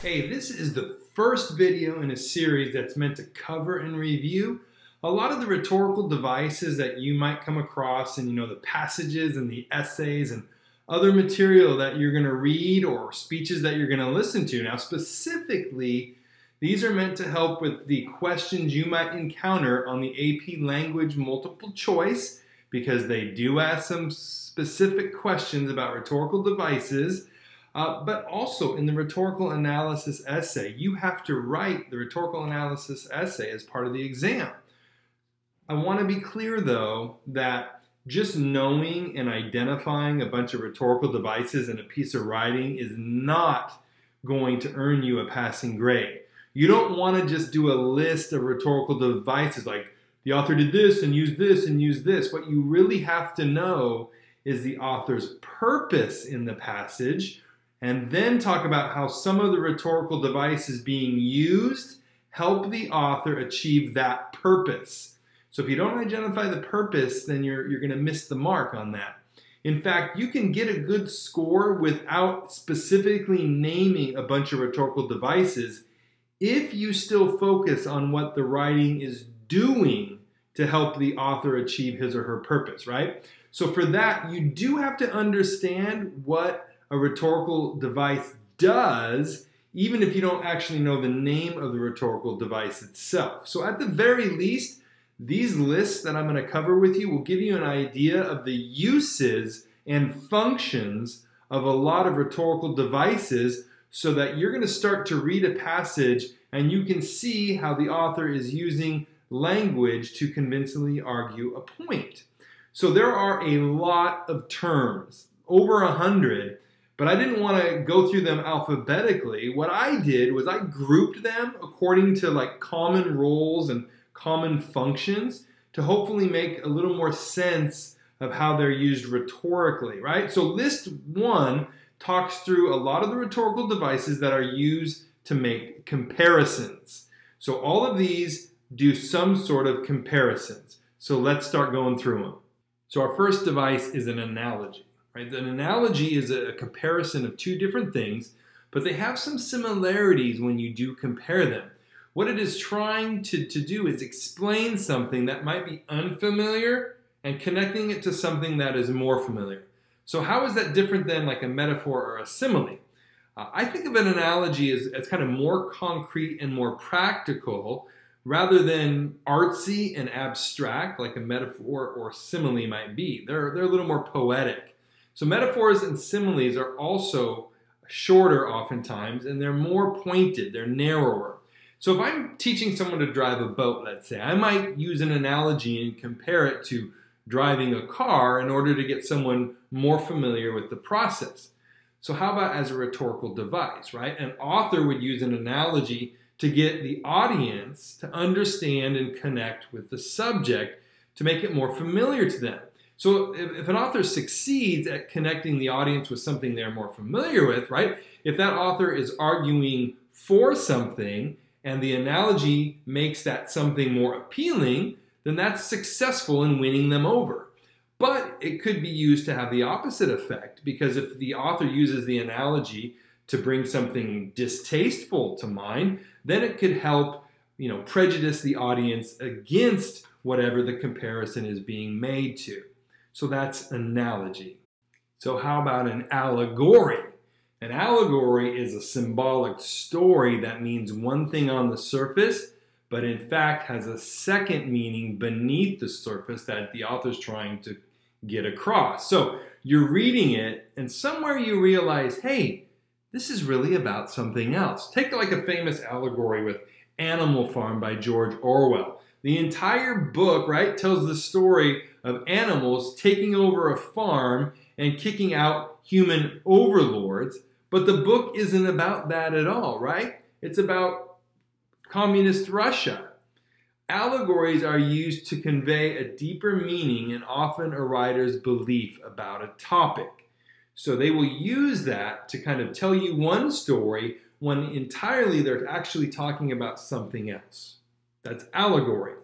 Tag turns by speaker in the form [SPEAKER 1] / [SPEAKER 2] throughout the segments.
[SPEAKER 1] Hey, this is the first video in a series that's meant to cover and review a lot of the rhetorical devices that you might come across in, the passages and the essays and other material that you're going to read or speeches that you're going to listen to. Now, specifically, these are meant to help with the questions you might encounter on the AP Language multiple choice, because they do ask some specific questions about rhetorical devices. But also in the rhetorical analysis essay, you have to write the rhetorical analysis essay as part of the exam. I want to be clear, though, that just knowing and identifying a bunch of rhetorical devices in a piece of writing is not going to earn you a passing grade. You don't want to just do a list of rhetorical devices like the author did this and used this and used this. What you really have to know is the author's purpose in the passage, and then talk about how some of the rhetorical devices being used help the author achieve that purpose. So if you don't identify the purpose, then you're going to miss the mark on that. In fact, you can get a good score without specifically naming a bunch of rhetorical devices if you still focus on what the writing is doing to help the author achieve his or her purpose, right? So for that, you do have to understand what a rhetorical device does, even if you don't actually know the name of the rhetorical device itself. So at the very least, these lists that I'm going to cover with you will give you an idea of the uses and functions of a lot of rhetorical devices, so that you're going to start to read a passage and you can see how the author is using language to convincingly argue a point. So there are a lot of terms, over 100, but I didn't want to go through them alphabetically. What I did was I grouped them according to like common roles and common functions to hopefully make a little more sense of how they're used rhetorically, right? So list 1 talks through a lot of the rhetorical devices that are used to make comparisons. So all of these do some sort of comparisons. So let's start going through them. So our first device is an analogy. Right? An analogy is a comparison of two different things, but they have some similarities when you do compare them. What it is trying to do is explain something that might be unfamiliar and connecting it to something that is more familiar. So how is that different than like a metaphor or a simile? I think of an analogy as kind of more concrete and more practical, rather than artsy and abstract like a metaphor or simile might be. They're a little more poetic. So metaphors and similes are also shorter oftentimes, and they're more pointed, they're narrower. So if I'm teaching someone to drive a boat, let's say, I might use an analogy and compare it to driving a car in order to get someone more familiar with the process. So how about as a rhetorical device, right? An author would use an analogy to get the audience to understand and connect with the subject to make it more familiar to them. So if an author succeeds at connecting the audience with something they're more familiar with, right? If that author is arguing for something and the analogy makes that something more appealing, then that's successful in winning them over. But it could be used to have the opposite effect, because if the author uses the analogy to bring something distasteful to mind, then it could help, prejudice the audience against whatever the comparison is being made to. So that's analogy. So how about an allegory? An allegory is a symbolic story that means one thing on the surface, but in fact has a second meaning beneath the surface that the author's trying to get across. So you're reading it, and somewhere you realize, hey, this is really about something else. Take like a famous allegory with Animal Farm by George Orwell. The entire book, right, tells the story of animals taking over a farm and kicking out human overlords, but the book isn't about that at all, right? It's about communist Russia. Allegories are used to convey a deeper meaning and often a writer's belief about a topic. So they will use that to kind of tell you one story when entirely they're actually talking about something else. That's allegory.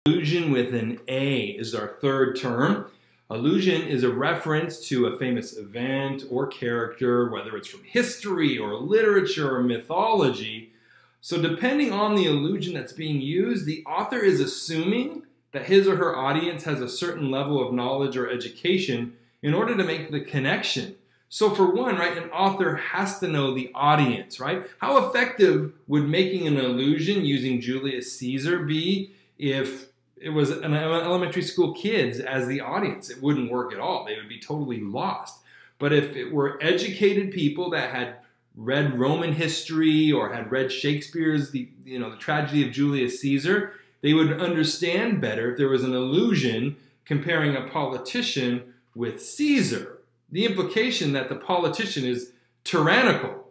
[SPEAKER 1] Allusion with an A is our third term. Allusion is a reference to a famous event or character, whether it's from history or literature or mythology. So depending on the allusion that's being used, the author is assuming that his or her audience has a certain level of knowledge or education in order to make the connection. So for one, right, an author has to know the audience, right? How effective would making an allusion using Julius Caesar be if it was an elementary school kids as the audience? It wouldn't work at all. They would be totally lost. But if it were educated people that had read Roman history or had read Shakespeare's the tragedy of Julius Caesar, they would understand better if there was an allusion comparing a politician with Caesar. The implication that the politician is tyrannical.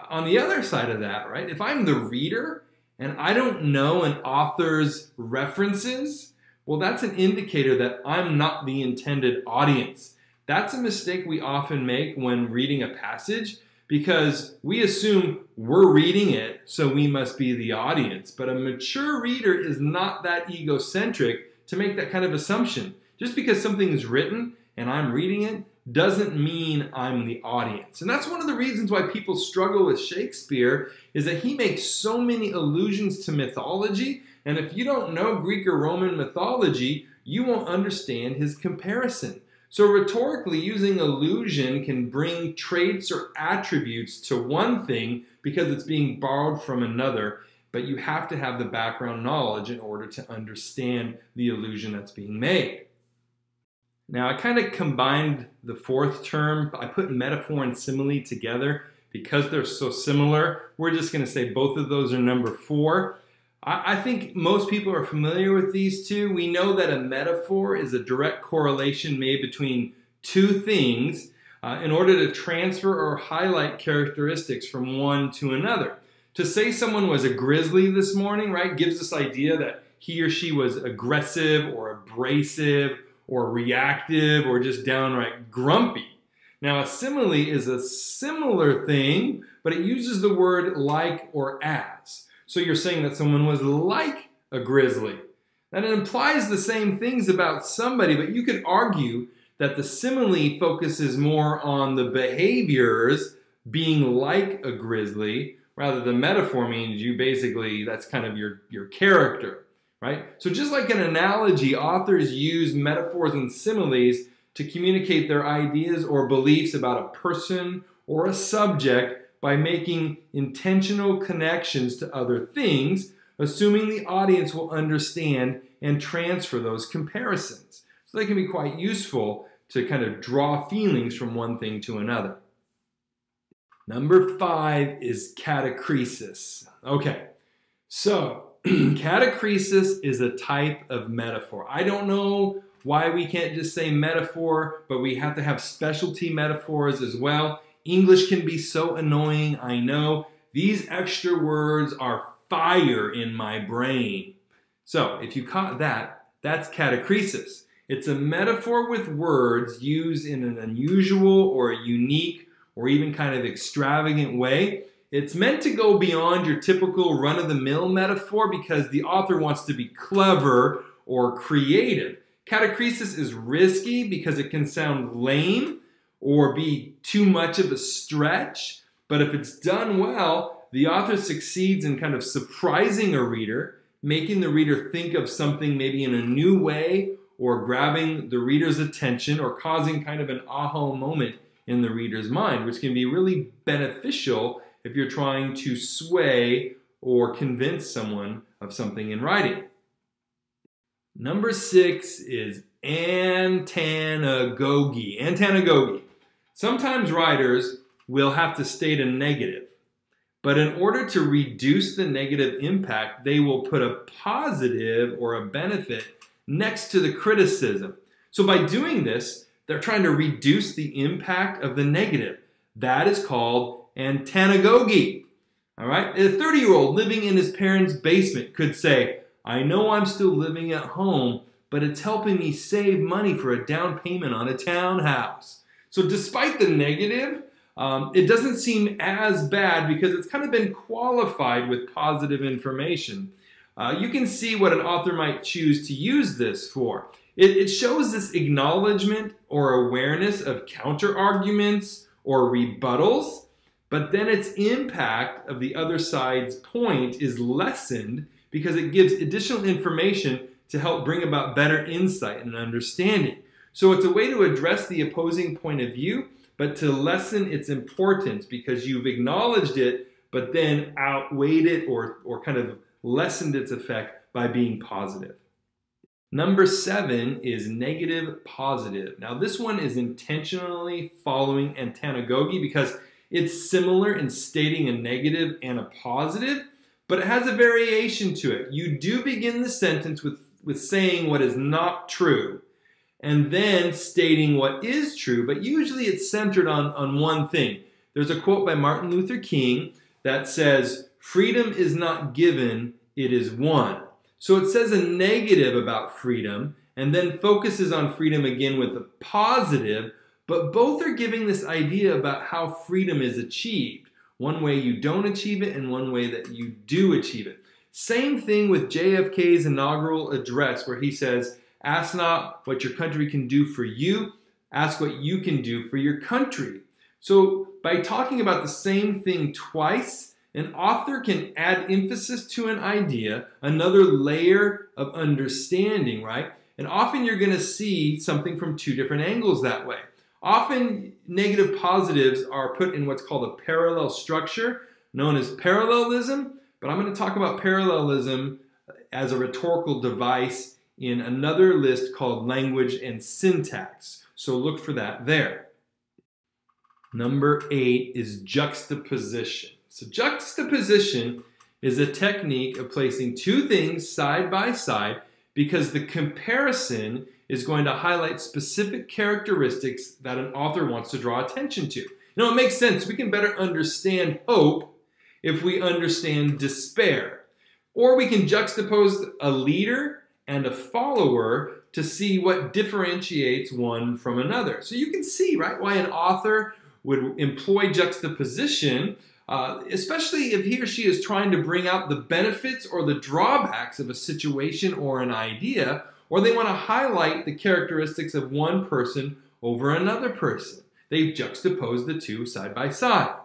[SPEAKER 1] On the other side of that, right, if I'm the reader and I don't know an author's references, well, that's an indicator that I'm not the intended audience. That's a mistake we often make when reading a passage because we assume we're reading it, so we must be the audience. But a mature reader is not that egocentric to make that kind of assumption. Just because something is written and I'm reading it doesn't mean I'm the audience. And that's one of the reasons why people struggle with Shakespeare, is that he makes so many allusions to mythology, and if you don't know Greek or Roman mythology, you won't understand his comparison. So rhetorically, using allusion can bring traits or attributes to one thing because it's being borrowed from another, but you have to have the background knowledge in order to understand the allusion that's being made. Now, I kind of combined the fourth term. I put metaphor and simile together because they're so similar. We're just going to say both of those are number 4. I think most people are familiar with these two. We know that a metaphor is a direct correlation made between two things in order to transfer or highlight characteristics from one to another. To say someone was a grizzly this morning, right, gives this idea that he or she was aggressive or abrasive or reactive or just downright grumpy. Now, a simile is a similar thing, but it uses the word like or as. So you're saying that someone was like a grizzly. And it implies the same things about somebody, but you could argue that the simile focuses more on the behaviors being like a grizzly, rather the metaphor means you basically, that's kind of your character, right? So just like an analogy, authors use metaphors and similes to communicate their ideas or beliefs about a person or a subject by making intentional connections to other things, assuming the audience will understand and transfer those comparisons. So they can be quite useful to kind of draw feelings from one thing to another. Number 5 is catachresis. Okay, so catachresis is a type of metaphor. I don't know why we can't just say metaphor, but we have to have specialty metaphors as well. English can be so annoying, I know. These extra words are fire in my brain. So if you caught that, that's catachresis. It's a metaphor with words used in an unusual or a unique or even kind of extravagant way. It's meant to go beyond your typical run-of-the-mill metaphor because the author wants to be clever or creative. Catachresis is risky because it can sound lame or be too much of a stretch, but if it's done well, the author succeeds in kind of surprising a reader, making the reader think of something maybe in a new way, or grabbing the reader's attention, or causing kind of an aha moment in the reader's mind, which can be really beneficial if you're trying to sway or convince someone of something in writing. Number 6 is ANTANAGOGE. ANTANAGOGE. Sometimes writers will have to state a negative, but in order to reduce the negative impact, they will put a positive or a benefit next to the criticism. So by doing this, they're trying to reduce the impact of the negative. That is called ANTANAGOGE. All right? A 30-year-old living in his parents' basement could say, I know I'm still living at home, but it's helping me save money for a down payment on a townhouse. So despite the negative, it doesn't seem as bad because it's kind of been qualified with positive information. You can see what an author might choose to use this for. It shows this acknowledgement or awareness of counter-arguments or rebuttals, but then its impact of the other side's point is lessened because it gives additional information to help bring about better insight and understanding. So it's a way to address the opposing point of view, but to lessen its importance because you've acknowledged it, but then outweighed it or kind of lessened its effect by being positive. Number 7 is negative positive. Now this one is intentionally following ANTANAGOGE because it's similar in stating a negative and a positive, but it has a variation to it. You do begin the sentence with saying what is not true and then stating what is true, but usually it's centered on one thing. There's a quote by Martin Luther King that says, "Freedom is not given, it is won." So it says a negative about freedom and then focuses on freedom again with a positive, but both are giving this idea about how freedom is achieved. One way you don't achieve it and one way that you do achieve it. Same thing with JFK's inaugural address where he says, "Ask not what your country can do for you, ask what you can do for your country." So by talking about the same thing twice, an author can add emphasis to an idea, another layer of understanding, right? And often you're going to see something from two different angles that way. Often negative positives are put in what's called a parallel structure, known as parallelism, but I'm going to talk about parallelism as a rhetorical device in another list called language and syntax. So look for that there. Number 8 is juxtaposition. So juxtaposition is a technique of placing two things side by side because the comparison is going to highlight specific characteristics that an author wants to draw attention to. Now it makes sense. We can better understand hope if we understand despair. Or we can juxtapose a leader and a follower to see what differentiates one from another. So you can see, right, why an author would employ juxtaposition, especially if he or she is trying to bring out the benefits or the drawbacks of a situation or an idea, or they want to highlight the characteristics of one person over another person. They juxtapose the two side by side.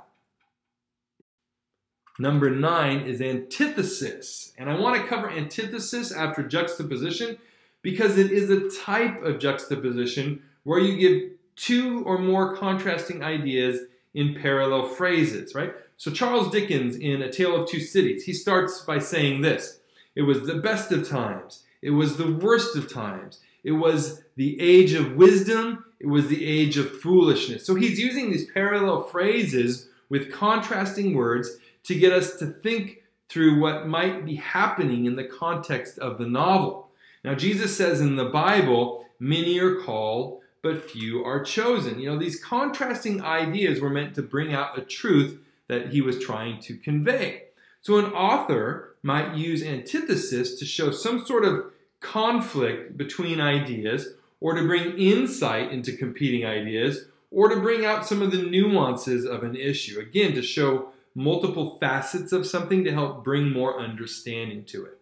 [SPEAKER 1] Number 9 is antithesis. And I want to cover antithesis after juxtaposition because it is a type of juxtaposition where you give two or more contrasting ideas in parallel phrases, right? So Charles Dickens in A Tale of Two Cities, he starts by saying this: "It was the best of times. It was the worst of times. It was the age of wisdom. It was the age of foolishness." So he's using these parallel phrases with contrasting words to get us to think through what might be happening in the context of the novel. Now, Jesus says in the Bible, "Many are called, but few are chosen." You know, these contrasting ideas were meant to bring out a truth that he was trying to convey. So an author might use antithesis to show some sort of conflict between ideas, or to bring insight into competing ideas, or to bring out some of the nuances of an issue. Again, to show multiple facets of something to help bring more understanding to it.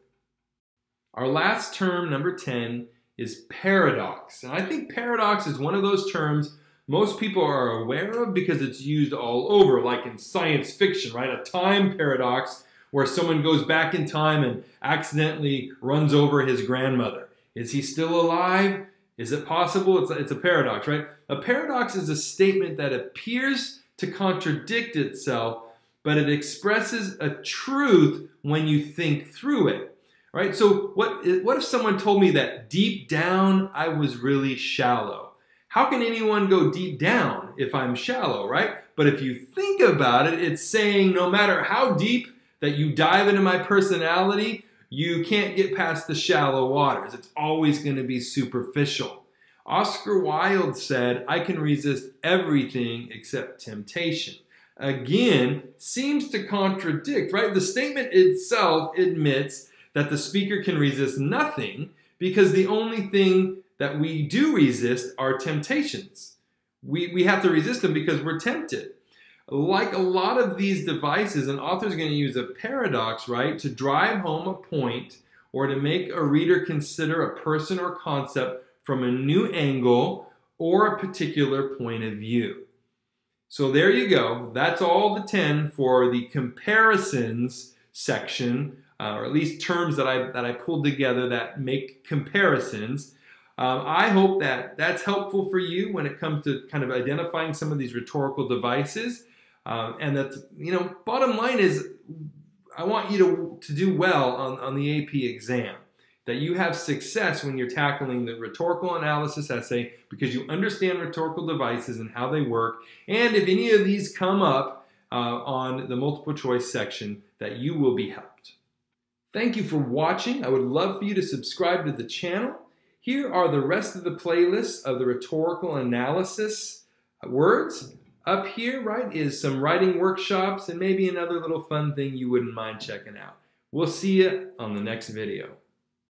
[SPEAKER 1] Our last term, number 10, is paradox. And I think paradox is one of those terms most people are aware of because it's used all over, like in science fiction, right? A time paradox where someone goes back in time and accidentally runs over his grandmother. Is he still alive? Is it possible? It's a paradox, right? A paradox is a statement that appears to contradict itself, but it expresses a truth when you think through it, right? So what if someone told me that deep down I was really shallow? How can anyone go deep down if I'm shallow, right? But if you think about it, it's saying no matter how deep that you dive into my personality, you can't get past the shallow waters. It's always going to be superficial. Oscar Wilde said, "I can resist everything except temptation." Again, seems to contradict, right? The statement itself admits that the speaker can resist nothing because the only thing that we do resist are temptations. We have to resist them because we're tempted. Like a lot of these devices, an author is going to use a paradox, right, to drive home a point or to make a reader consider a person or concept from a new angle or a particular point of view. So there you go. That's all the 10 for the comparisons section, or at least terms that I pulled together that make comparisons. I hope that that's helpful for you when it comes to kind of identifying some of these rhetorical devices. And that's, bottom line is, I want you to do well on the AP exam, that you have success when you're tackling the rhetorical analysis essay because you understand rhetorical devices and how they work. And if any of these come up on the multiple choice section, that you will be helped. Thank you for watching. I would love for you to subscribe to the channel. Here are the rest of the playlists of the rhetorical analysis words. Up here, right, is some writing workshops and maybe another little fun thing you wouldn't mind checking out. We'll see you on the next video.